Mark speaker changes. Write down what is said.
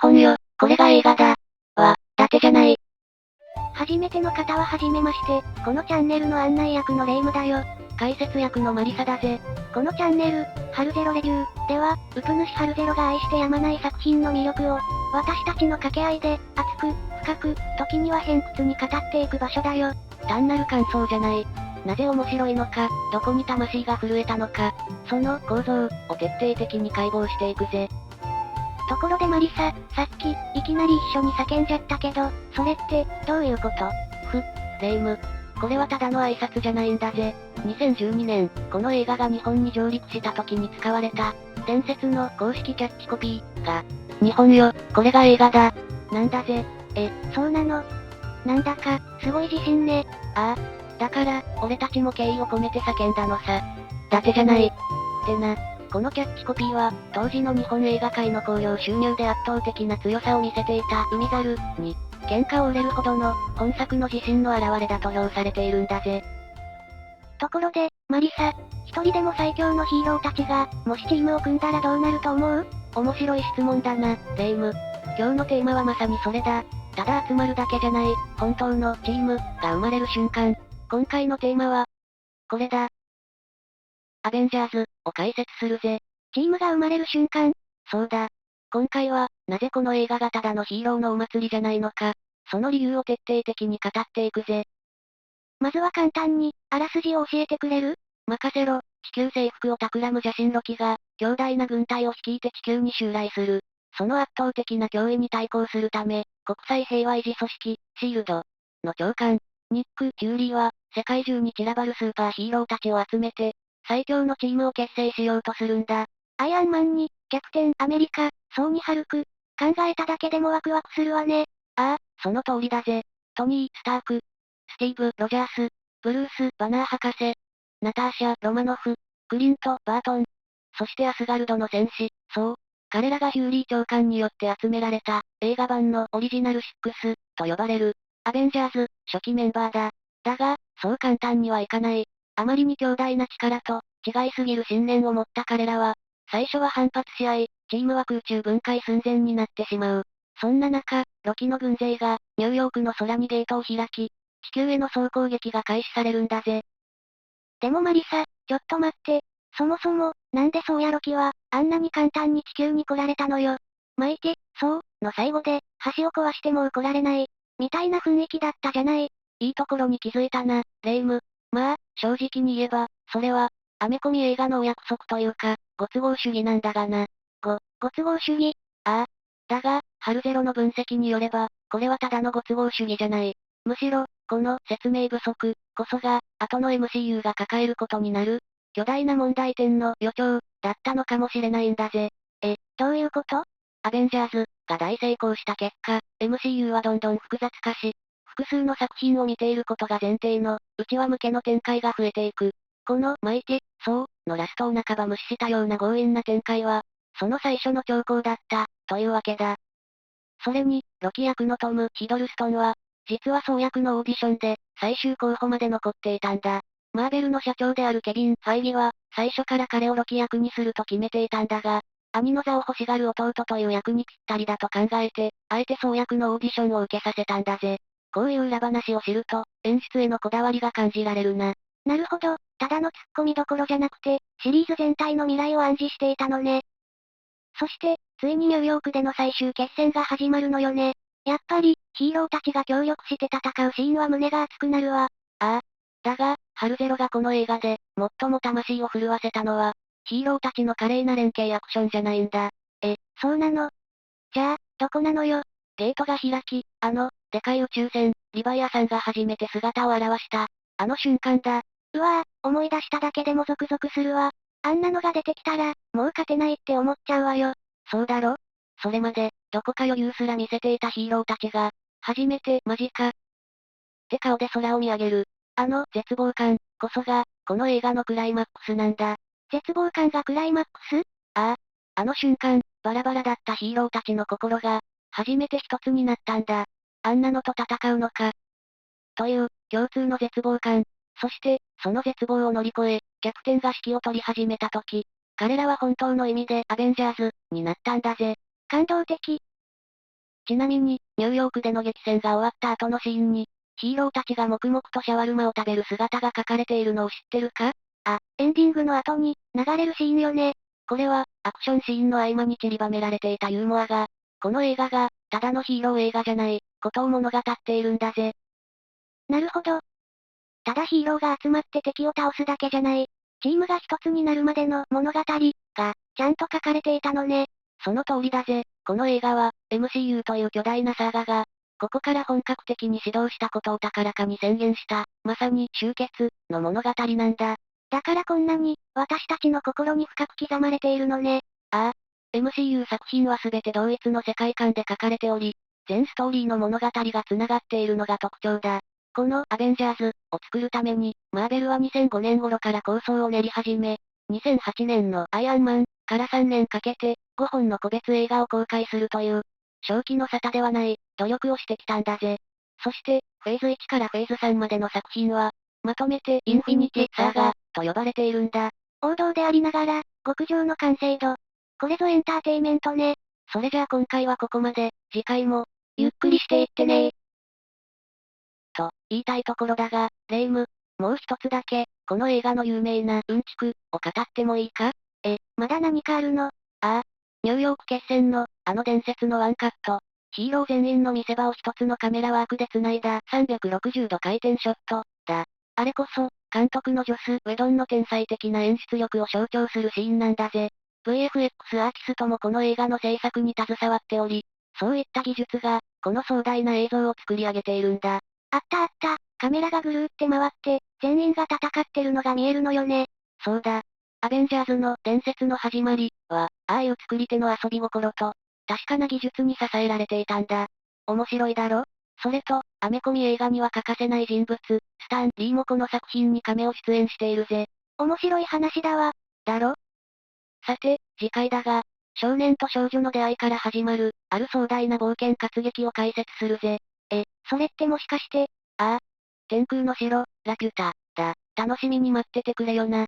Speaker 1: 本よ、これが映画だ。伊達じゃない。
Speaker 2: 初めての方は初めまして、このチャンネルの案内役のレイムだよ。
Speaker 1: 解説役のマリサだぜ。
Speaker 2: このチャンネル、ハルゼロレビューでは、ウプ主ハルゼロが愛してやまない作品の魅力を、私たちの掛け合いで、熱く、深く、時には偏屈に語っていく場所だよ。
Speaker 1: 単なる感想じゃない。なぜ面白いのか、どこに魂が震えたのか、その構造を徹底的に解剖していくぜ。
Speaker 2: ところでマリサ、さっき、いきなり一緒に叫んじゃったけど、それって、どういうこと？
Speaker 1: レイム。これはただの挨拶じゃないんだぜ。2012年、この映画が日本に上陸した時に使われた、伝説の公式キャッチコピーが、日本よ、これが映画だ。なんだぜ。
Speaker 2: そうなの？なんだか、すごい自信ね。
Speaker 1: ああ。だから、俺たちも敬意を込めて叫んだのさ。伊達じゃない。ってな。このキャッチコピーは、当時の日本映画界の興行収入で圧倒的な強さを見せていた海猿に、喧嘩を売れるほどの、本作の自信の表れだと評されているんだぜ。
Speaker 2: ところで、マリサ、一人でも最強のヒーローたちが、もしチームを組んだらどうなると思う？
Speaker 1: 面白い質問だな、レイム。今日のテーマはまさにそれだ。ただ集まるだけじゃない、本当のチームが生まれる瞬間。今回のテーマは、これだ。アベンジャーズを解説するぜ。
Speaker 2: チームが生まれる瞬間？
Speaker 1: そうだ。今回は、なぜこの映画がただのヒーローのお祭りじゃないのか、その理由を徹底的に語っていくぜ。
Speaker 2: まずは簡単に、あらすじを教えてくれる？
Speaker 1: 任せろ、地球征服を企む邪神ロキが、強大な軍隊を率いて地球に襲来する。その圧倒的な脅威に対抗するため、国際平和維持組織、シールドの長官、ニック・フューリーは、世界中に散らばるスーパーヒーローたちを集めて、最強のチームを結成しようとするんだ。
Speaker 2: アイアンマンに、キャプテンアメリカ、ソーニ・ハルク。考えただけでもワクワクするわね。
Speaker 1: ああ、その通りだぜ。トニー・スターク、スティーブ・ロジャース、ブルース・バナー博士、ナターシャ・ロマノフ、クリント・バートン、そしてアスガルドの戦士、そう。彼らがヒューリー長官によって集められた、映画版のオリジナル6と呼ばれる、アベンジャーズ、初期メンバーだ。だが、そう簡単にはいかない。あまりに強大な力と、違いすぎる信念を持った彼らは、最初は反発し合い、チームは空中分解寸前になってしまう。そんな中、ロキの軍勢が、ニューヨークの空にゲートを開き、地球への総攻撃が開始されるんだぜ。
Speaker 2: でもマリサ、ちょっと待って。そもそも、なんでソーヤロキは、あんなに簡単に地球に来られたのよ。マイティ、そう、の最後で、橋を壊してもう来られない、みたいな雰囲気だったじゃない。
Speaker 1: いいところに気づいたな、レイム。まあ、正直に言えば、それは、アメコミ映画のお約束というか、ご都合主義なんだがな。
Speaker 2: ご都合主義？
Speaker 1: ああ。だが、ハルゼロの分析によれば、これはただのご都合主義じゃない。むしろ、この説明不足こそが、後の MCU が抱えることになる、巨大な問題点の予兆だったのかもしれないんだぜ。
Speaker 2: どういうこと？
Speaker 1: アベンジャーズが大成功した結果、MCU はどんどん複雑化し、複数の作品を見ていることが前提の、内輪向けの展開が増えていく。この、マイティ、そう、のラストを半ば無視したような強引な展開は、その最初の兆候だった、というわけだ。それに、ロキ役のトム・ヒドルストンは、実は総役のオーディションで、最終候補まで残っていたんだ。マーベルの社長であるケビン・ファイギは、最初から彼をロキ役にすると決めていたんだが、兄の座を欲しがる弟という役にぴったりだと考えて、あえて総役のオーディションを受けさせたんだぜ。こういう裏話を知ると、演出へのこだわりが感じられるな。
Speaker 2: なるほど、ただのツッコミどころじゃなくて、シリーズ全体の未来を暗示していたのね。そして、ついにニューヨークでの最終決戦が始まるのよね。やっぱり、ヒーローたちが協力して戦うシーンは胸が熱くなるわ。
Speaker 1: ああ。だが、ハルゼロがこの映画で、最も魂を震わせたのは、ヒーローたちの華麗な連携アクションじゃないんだ。
Speaker 2: そうなの？じゃあ、どこなのよ？
Speaker 1: ゲートが開き、でかい宇宙船、リヴァイアさんが初めて姿を現した、あの瞬間だ。
Speaker 2: うわぁ、思い出しただけでもゾクゾクするわ。あんなのが出てきたら、もう勝てないって思っちゃうわよ。
Speaker 1: そうだろ？それまで、どこか余裕すら見せていたヒーローたちが、初めて、マジか。って顔で空を見上げる。あの、絶望感、こそが、この映画のクライマックスなんだ。
Speaker 2: 絶望感がクライマックス？
Speaker 1: ああ。あの瞬間、バラバラだったヒーローたちの心が、初めて一つになったんだ。あんなのと戦うのか。という、共通の絶望感。そして、その絶望を乗り越え、キャプテンが指揮を取り始めた時、彼らは本当の意味でアベンジャーズになったんだぜ。
Speaker 2: 感動的。
Speaker 1: ちなみに、ニューヨークでの激戦が終わった後のシーンに、ヒーローたちが黙々とシャワルマを食べる姿が描かれているのを知ってるか？
Speaker 2: あ、エンディングの後に、流れるシーンよね。
Speaker 1: これは、アクションシーンの合間に散りばめられていたユーモアが、この映画が、ただのヒーロー映画じゃない、ことを物語っているんだぜ。
Speaker 2: なるほど。ただヒーローが集まって敵を倒すだけじゃない。チームが一つになるまでの物語が、ちゃんと書かれていたのね。
Speaker 1: その通りだぜ。この映画は、MCU という巨大なサーガが、ここから本格的に始動したことを高らかに宣言した、まさに終結の物語なんだ。
Speaker 2: だからこんなに、私たちの心に深く刻まれているのね。
Speaker 1: ああ。MCU 作品はすべて同一の世界観で書かれており、全ストーリーの物語が繋がっているのが特徴だ。このアベンジャーズを作るために、マーベルは2005年頃から構想を練り始め、2008年のアイアンマンから3年かけて、5本の個別映画を公開するという、正気の沙汰ではない、努力をしてきたんだぜ。そして、フェーズ1からフェーズ3までの作品は、まとめてインフィニティサーガと呼ばれているんだ。
Speaker 2: 王道でありながら、極上の完成度。これぞエンターテイメントね。
Speaker 1: それじゃあ今回はここまで、次回も、
Speaker 2: ゆっくりしていってね
Speaker 1: と、言いたいところだが、レイム、もう一つだけ、この映画の有名な、うんちく、を語ってもいいか？
Speaker 2: まだ何かあるの？
Speaker 1: ああ。ニューヨーク決戦の、あの伝説のワンカット。ヒーロー全員の見せ場を一つのカメラワークで繋いだ360度回転ショット、だ。あれこそ、監督のジョス・ウェドンの天才的な演出力を象徴するシーンなんだぜ。VFX アーティストもこの映画の制作に携わっており、そういった技術が、この壮大な映像を作り上げているんだ。
Speaker 2: あったあった、カメラがぐるーって回って、全員が戦ってるのが見えるのよね。
Speaker 1: そうだ。アベンジャーズの伝説の始まりは、ああいう作り手の遊び心と、確かな技術に支えられていたんだ。面白いだろ？それと、アメコミ映画には欠かせない人物、スタン・リーもこの作品にカメオ出演しているぜ。
Speaker 2: 面白い話だわ。
Speaker 1: だろ？さて、次回だが、少年と少女の出会いから始まる、ある壮大な冒険活劇を解説するぜ。
Speaker 2: それってもしかして、
Speaker 1: ああ。天空の城、ラピュタ、だ。楽しみに待っててくれよな。